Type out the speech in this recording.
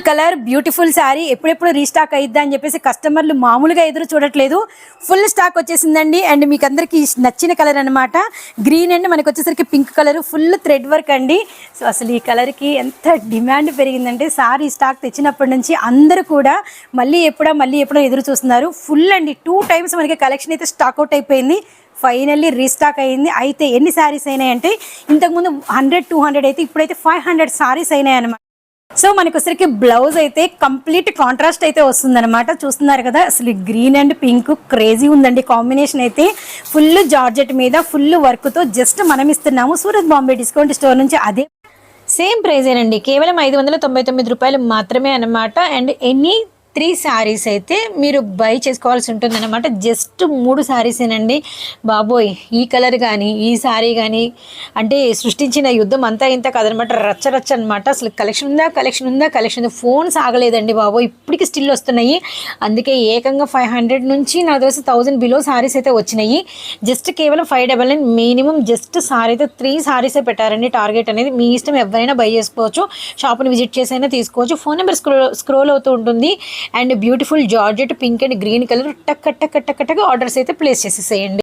Colour beautiful sari ఎప్పుడెప్పుడు restock అయిద్దా అని చెప్పేసి కస్టమర్లు మామూలుగా ఎదురు చూడట్లేదు. ఫుల్ స్టాక్ వచ్చేసిందండి. అండ్ మీకు అందరికీ నచ్చిన కలర్ అనమాట. గ్రీన్ అండ్ మనకు వచ్చేసరికి pink colour full thread work అండి. సో అసలు ఈ కలర్కి ఎంత డిమాండ్ పెరిగిందంటే శారీ స్టాక్ తెచ్చినప్పటి నుంచి అందరూ కూడా మళ్ళీ ఎప్పుడో ఎదురు చూస్తున్నారు. ఫుల్ అండి 2 times మనకి కలెక్షన్ అయితే స్టాక్అవుట్ అయిపోయింది. ఫైనల్లీ రీస్టాక్ అయింది. అయితే ఎన్ని శారీస్ అయినాయంటే ఇంతకుముందు 100-200 అయితే ఇప్పుడైతే 500 శారీస్ అయినాయి అనమాట. సో మనకు వచ్చరికి బ్లౌజ్ అయితే కంప్లీట్ కాంట్రాస్ట్ అయితే వస్తుందన్నమాట. చూస్తున్నారు కదా, అసలు గ్రీన్ అండ్ పింక్ క్రేజీ ఉందండి కాంబినేషన్ అయితే. ఫుల్ జార్జెట్ మీద ఫుల్ వర్క్తో జస్ట్ మనం ఇస్తున్నాము సూరత్ బాంబే డిస్కౌంట్ స్టోర్ నుంచి. అదే సేమ్ ప్రైజేనండి, కేవలం 599 రూపాయలు మాత్రమే అన్నమాట. అండ్ ఎన్ని 3 శారీస్ అయితే మీరు బై చేసుకోవాల్సి ఉంటుంది అనమాట. జస్ట్ 3 శారీసేనండి బాబోయ్. ఈ కలర్ కానీ ఈ శారీ కానీ అంటే సృష్టించిన యుద్ధం అంతా ఇంత కాదనమాట, రచ్చ అనమాట. అసలు కలెక్షన్ ఉందా ఫోన్స్ ఆగలేదండి బాబోయ్, ఇప్పటికి స్టిల్ వస్తున్నాయి. అందుకే ఏకంగా 500 నుంచి నాకు తెలిసి 1000 బిలో శారీస్ అయితే వచ్చినాయి. జస్ట్ కేవలం 599 మినిమం. జస్ట్ శారీ అయితే 3 శారీసే పెట్టారండి టార్గెట్ అనేది. మీ ఇష్టం, ఎవరైనా బై చేసుకోవచ్చు, షాప్ని విజిట్ చేసైనా తీసుకోవచ్చు. ఫోన్ నెంబర్ స్క్రోల్ అవుతూ ఉంటుంది. And beautiful georgette pink and green colour టక్ ఆర్డర్స్ అయితే ప్లేస్ చేసేసేయండి.